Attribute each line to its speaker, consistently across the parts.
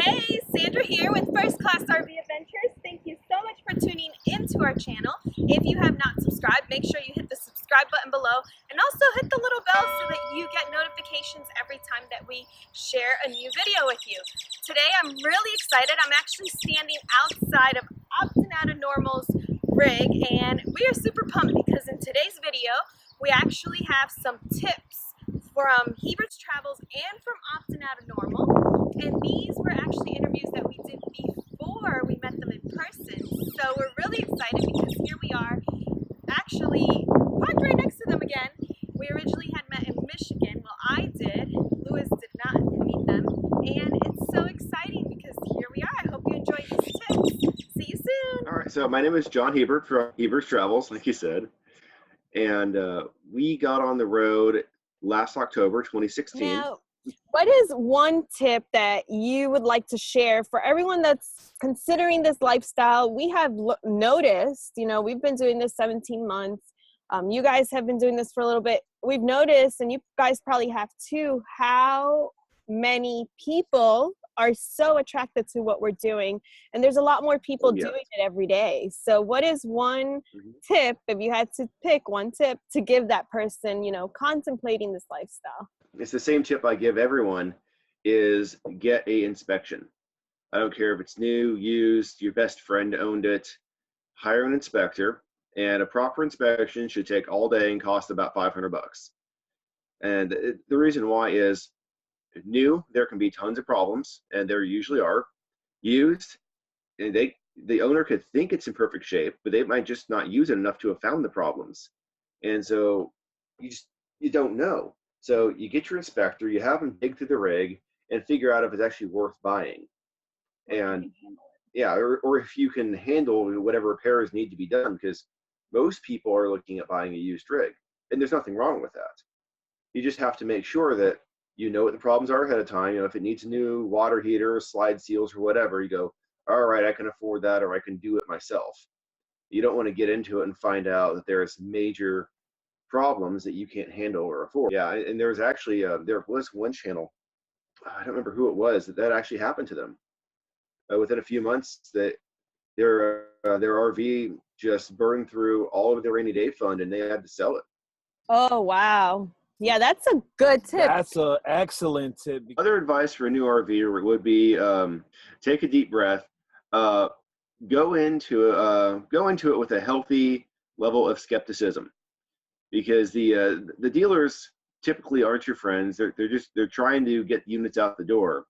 Speaker 1: Hey, Sandra here with First Class RV Adventures. Thank you so much for tuning into our channel. If you have not subscribed, make sure you hit the subscribe button below and also hit the little bell so that you get notifications every time that we share a new video with you. Today I'm really excited. I'm actually standing outside of Optin Out of Normal's rig, and we are super pumped because in today's video we actually have some tips from Hebards Travels and from Optin Out of Normal. And these were actually interviews that we did before we met them in person. So we're really excited because here we are, actually parked right next to them again. We originally had met in Michigan. Well, I did. Lewis did not meet them. And it's so exciting because here we are. I hope you enjoyed these tips. See you soon.
Speaker 2: All right, so my name is John Hebert from Hebards Travels, like you said. And we got on the road last October 2016.
Speaker 1: Now, what is one tip that you would like to share for everyone that's considering this lifestyle? We have noticed, we've been doing this 17 months. You guys have been doing this for a little bit. We've noticed, and you guys probably have too, how many people are so attracted to what we're doing. And there's a lot more people doing it every day. So what is one tip, if you had to pick one tip to give that person, contemplating this lifestyle?
Speaker 2: It's the same tip I give everyone, is get a inspection. I don't care if it's new, used, your best friend owned it. Hire an inspector, and a proper inspection should take all day and cost about $500. And the reason why is, new, there can be tons of problems, and there usually are. Used, and the owner could think it's in perfect shape, but they might just not use it enough to have found the problems. And so you don't know. So you get your inspector, you have them dig through the rig and figure out if it's actually worth buying. And yeah, or if you can handle whatever repairs need to be done, because most people are looking at buying a used rig, and there's nothing wrong with that. You just have to make sure that you know what the problems are ahead of time. If it needs a new water heater, slide seals, or whatever, you go, all right, I can afford that, or I can do it myself. You don't want to get into it and find out that there's major problems that you can't handle or afford. Yeah, and there was actually there was one channel, I don't remember who it was, that actually happened to them. Within a few months, that their RV just burned through all of their rainy day fund, and they had to sell it.
Speaker 1: Oh wow. Yeah, that's a good tip.
Speaker 3: That's an excellent tip.
Speaker 2: Other advice for a new RV would be take a deep breath. Go into it with a healthy level of skepticism, because the dealers typically aren't your friends. They're trying to get units out the door,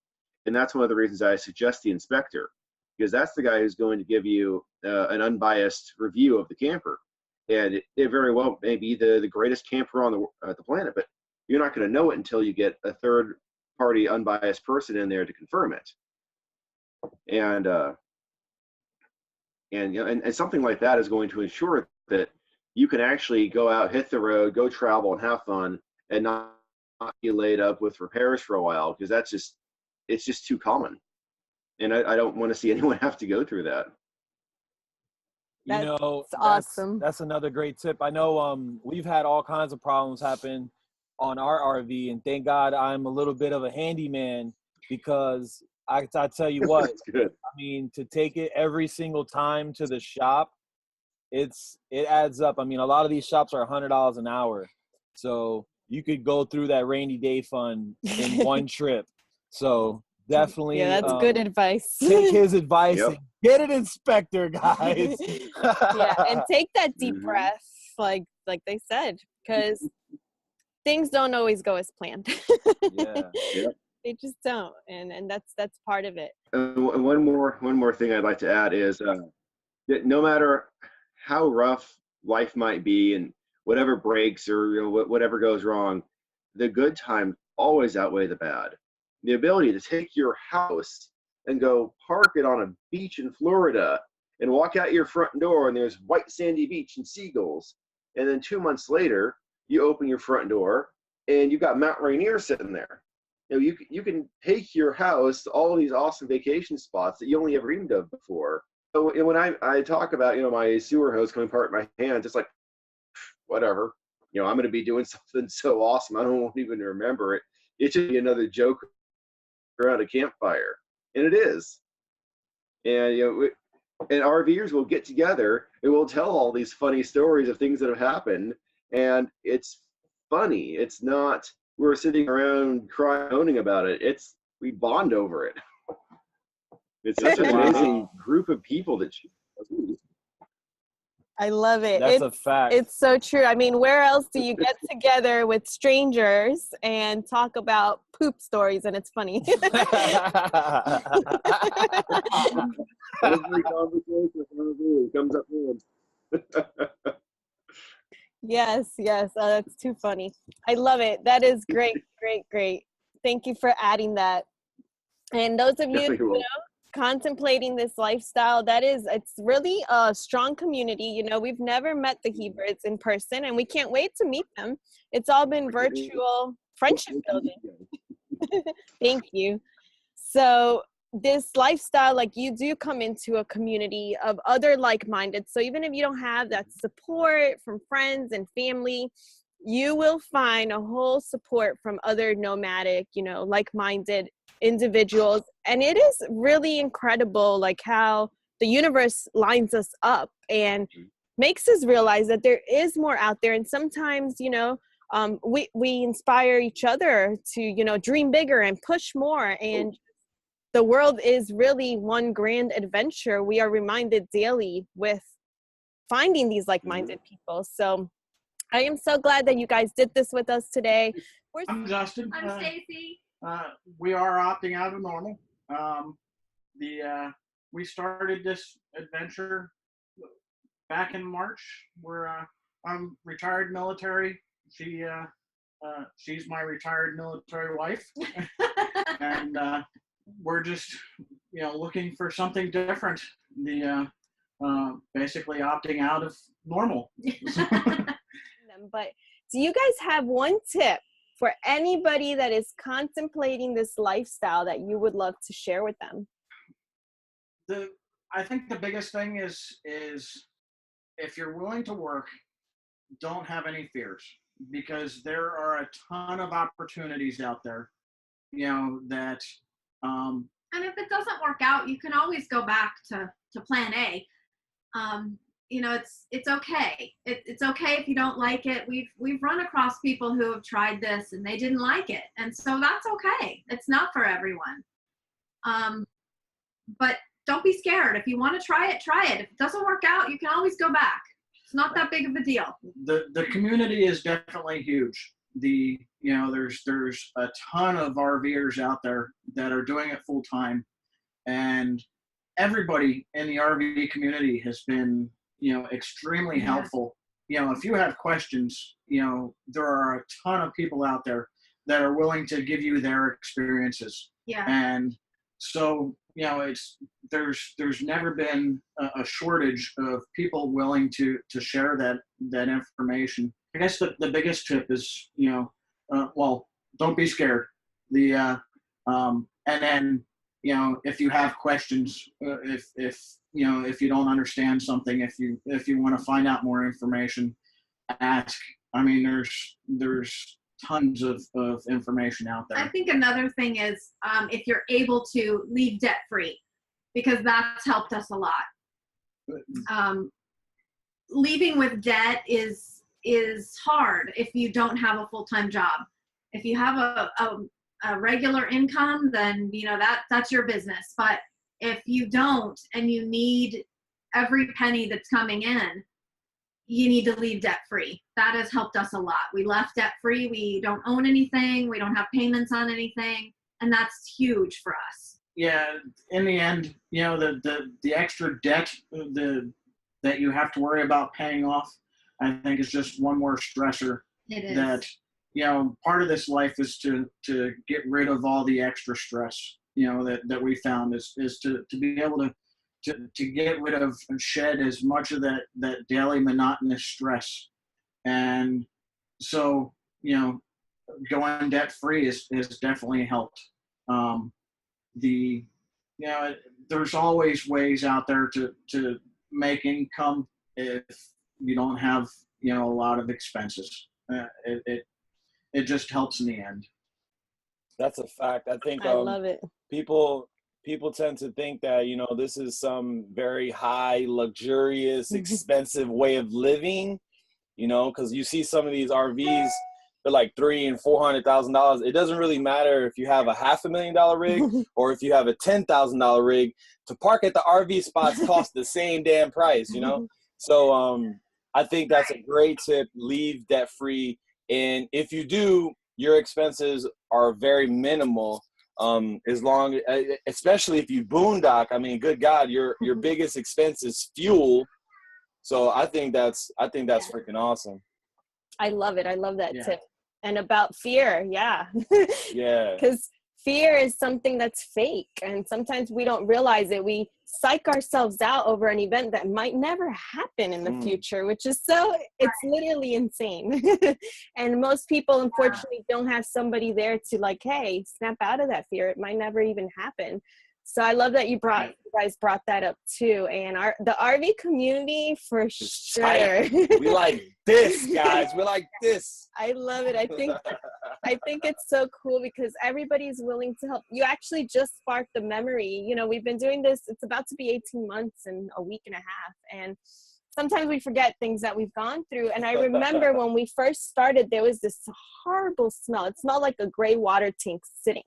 Speaker 2: and that's one of the reasons I suggest the inspector, because that's the guy who's going to give you an unbiased review of the camper. And it very well may be the greatest camper on the planet, but you're not going to know it until you get a third-party unbiased person in there to confirm it. And something like that is going to ensure that you can actually go out, hit the road, go travel, and have fun, and not be laid up with repairs for a while, because it's just too common. And I don't want to see anyone have to go through that.
Speaker 1: That's awesome.
Speaker 3: That's another great tip. I know we've had all kinds of problems happen on our RV, and thank God I'm a little bit of a handyman, because I tell you what,
Speaker 2: good.
Speaker 3: I mean, to take it every single time to the shop, it adds up. I mean, a lot of these shops are $100 an hour, so you could go through that rainy day fund in one trip. So definitely,
Speaker 1: yeah, that's good advice.
Speaker 3: Take his advice.
Speaker 2: Yep.
Speaker 3: And get an inspector, guys.
Speaker 1: Yeah, and take that deep breath, like they said, because things don't always go as planned.
Speaker 3: Yeah.
Speaker 2: Yep.
Speaker 1: They just don't, and that's part of it.
Speaker 2: One more thing I'd like to add is that no matter how rough life might be, and whatever breaks or whatever goes wrong, the good times always outweigh the bad. The ability to take your house and go park it on a beach in Florida and walk out your front door and there's white sandy beach and seagulls, and then 2 months later you open your front door and you've got Mount Rainier sitting there. You can take your house to all these awesome vacation spots that you only ever dreamed of before. So when I talk about my sewer hose coming apart in my hands, it's like, whatever. I'm going to be doing something so awesome I won't even remember it. It's just another joke around a campfire. And it is. And and RVers will get together and we'll tell all these funny stories of things that have happened, and it's funny. It's not we're sitting around crying, moaning about it. We bond over it. It's such an amazing group of people that
Speaker 1: I love it.
Speaker 3: That's a fact.
Speaker 1: It's so true. I mean, where else do you get together with strangers and talk about poop stories and it's funny?
Speaker 2: Every conversation comes up with.
Speaker 1: Yes. Oh, that's too funny. I love it. That is great. Thank you for adding that. And those of you, contemplating this lifestyle, it's really a strong community. We've never met the Hebards in person, and we can't wait to meet them. It's all been virtual friendship building. Thank you. So this lifestyle, like, you do come into a community of other like-minded. So even if you don't have that support from friends and family, you will find a whole support from other nomadic, like-minded individuals. And it is really incredible, like, how the universe lines us up and makes us realize that there is more out there. And sometimes, we inspire each other to, dream bigger and push more. And the world is really one grand adventure. We are reminded daily with finding these like-minded people. So I am so glad that you guys did this with us today.
Speaker 4: I'm Justin.
Speaker 1: I'm Stacy.
Speaker 4: We are opting out of normal. We started this adventure back in March. I'm retired military. She's my retired military wife, and we're just looking for something different. Basically opting out of normal.
Speaker 1: But do you guys have one tip for anybody that is contemplating this lifestyle that you would love to share with them?
Speaker 4: I think the biggest thing is if you're willing to work, don't have any fears, because there are a ton of opportunities out there, that
Speaker 5: and if it doesn't work out, you can always go back to plan A. It's okay. It's okay if you don't like it. We've run across people who have tried this and they didn't like it, and so that's okay. It's not for everyone. But don't be scared. If you want to try it, try it. If it doesn't work out, you can always go back. It's not that big of a deal.
Speaker 4: The community is definitely huge. There's a ton of RVers out there that are doing it full time, and everybody in the RV community has been extremely helpful. If you have questions, there are a ton of people out there that are willing to give you their experiences.
Speaker 5: Yeah.
Speaker 4: And so, there's never been a shortage of people willing to share that information. I guess the biggest tip is, don't be scared. And then, if you have questions, if you don't understand something, if you want to find out more information, ask. I mean, there's tons of information out there.
Speaker 5: I think another thing is if you're able to leave debt free, because that's helped us a lot. Leaving with debt is hard if you don't have a full-time job. If you have a regular income, then that's your business. But if you don't and you need every penny that's coming in, you need to leave debt free. That has helped us a lot. We left debt free. We don't own anything. We don't have payments on anything, and that's huge for us.
Speaker 4: Yeah, in the end, the extra debt that you have to worry about paying off, I think, is just one more stressor.
Speaker 5: It is.
Speaker 4: That part of this life is to get rid of all the extra stress, that we found is to be able to get rid of and shed as much of that daily monotonous stress. And so, going debt free has definitely helped. There's always ways out there to make income if you don't have, a lot of expenses. It just helps in the end.
Speaker 3: That's a fact. I think
Speaker 1: I love it.
Speaker 3: people people tend to think that, you know, this is some very high, luxurious, expensive way of living, you know, because you see some of these RVs, they're like $300,000 and $400,000. It doesn't really matter if you have a $500,000 rig or if you have a $10,000 rig. To park at the RV spots cost the same damn price, you know. So I think that's a great tip. Leave debt free, and if you do, your expenses are very minimal. As long, especially if you boondock, I mean, good God, your biggest expense is fuel. So I think that's freaking awesome.
Speaker 1: I love it. I love that
Speaker 4: Yeah.
Speaker 1: tip. And about fear, yeah.
Speaker 3: Yeah.
Speaker 1: Because fear is something that's fake, and sometimes we don't realize it. We psych ourselves out over an event that might never happen in the future, which is it's literally insane. And most people, unfortunately, don't have somebody there to like, hey, snap out of that fear. It might never even happen. So I love that you guys brought that up too. And the RV community for sure.
Speaker 3: We like this, guys. We like this.
Speaker 1: I love it. I think it's so cool because everybody's willing to help. You actually just sparked the memory. You know, we've been doing this. It's about to be 18 months and a week and a half. And sometimes we forget things that we've gone through. And I remember when we first started, there was this horrible smell. It smelled like a gray water tank sitting.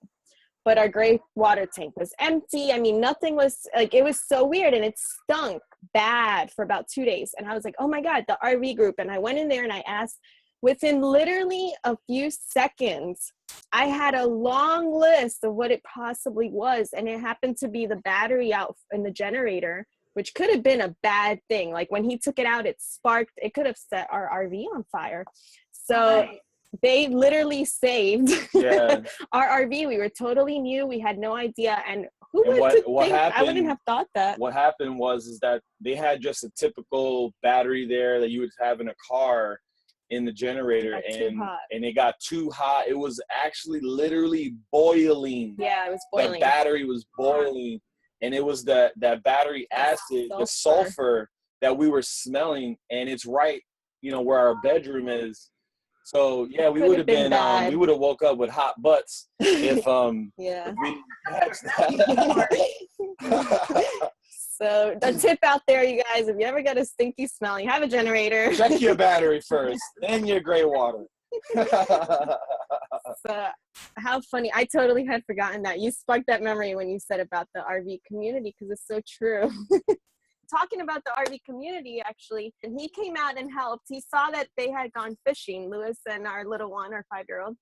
Speaker 1: But our gray water tank was empty. I mean, nothing was like, it was so weird, and it stunk bad for about 2 days. And I was like, oh my God, the RV group. And I went in there and I asked, within literally a few seconds, I had a long list of what it possibly was. And it happened to be the battery out in the generator, which could have been a bad thing. Like when he took it out, it sparked, it could have set our RV on fire. So they literally saved our RV. We were totally new. We had no idea. And who would think? I wouldn't have thought that.
Speaker 3: What happened is that they had just a typical battery there that you would have in a car in the generator, and it got too hot. It was actually literally boiling.
Speaker 1: Yeah, it was boiling.
Speaker 3: The battery was boiling, and it was that battery acid, the sulfur that we were smelling, and it's right, you know, where our bedroom is. So yeah, we would have been we would have woke up with hot butts if if we catch that.
Speaker 1: So the tip out there, you guys, if you ever get a stinky smell, you have a generator.
Speaker 3: Check your battery first, then your gray water.
Speaker 1: So how funny. I totally had forgotten that. You sparked that memory when you said about the RV community, because it's so true. Talking about the RV community, actually, and he came out and helped. He saw that they had gone fishing, Lewis and our little one, our 5-year-old.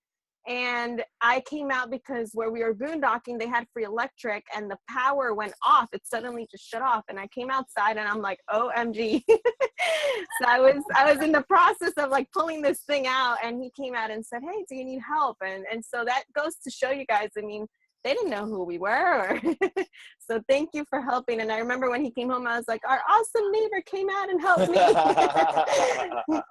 Speaker 1: And I came out because where we were boondocking, they had free electric, and the power went off. It suddenly just shut off. And I came outside and I'm like, OMG. So I was in the process of like pulling this thing out, and he came out and said, hey, do you need help? And so that goes to show you guys, I mean, they didn't know who we were. So thank you for helping. And I remember when he came home, I was like, our awesome neighbor came out and helped me.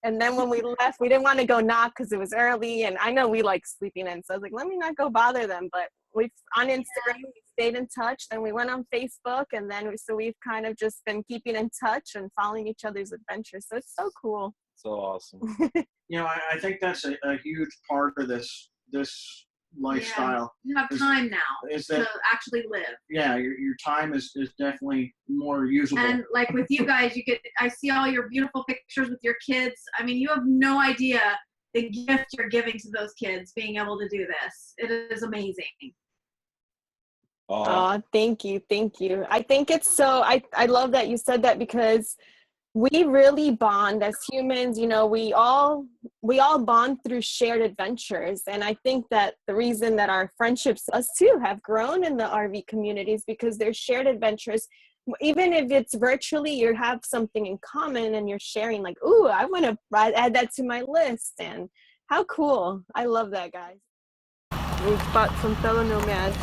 Speaker 1: And then when we left, we didn't want to go knock because it was early. And I know we like sleeping in. So I was like, let me not go bother them. But we've on Instagram, we stayed in touch. Then we went on Facebook. And then so we've kind of just been keeping in touch and following each other's adventures. So it's so cool.
Speaker 3: So awesome.
Speaker 4: You know, I think that's a huge part of this lifestyle.
Speaker 5: You have time now to actually live.
Speaker 4: Yeah, your time is definitely more usable.
Speaker 5: And like with you guys, I see all your beautiful pictures with your kids. I mean, you have no idea the gift you're giving to those kids being able to do this. It is amazing.
Speaker 1: Oh, thank you. I think it's so, I love that you said that, because we really bond as humans. You know, we all bond through shared adventures. And I think that the reason that our friendships, us too, have grown in the RV communities, because there's shared adventures. Even if it's virtually, you have something in common and you're sharing like, ooh, I want to add that to my list. And how cool. I love that, guys. We've spot some fellow nomads.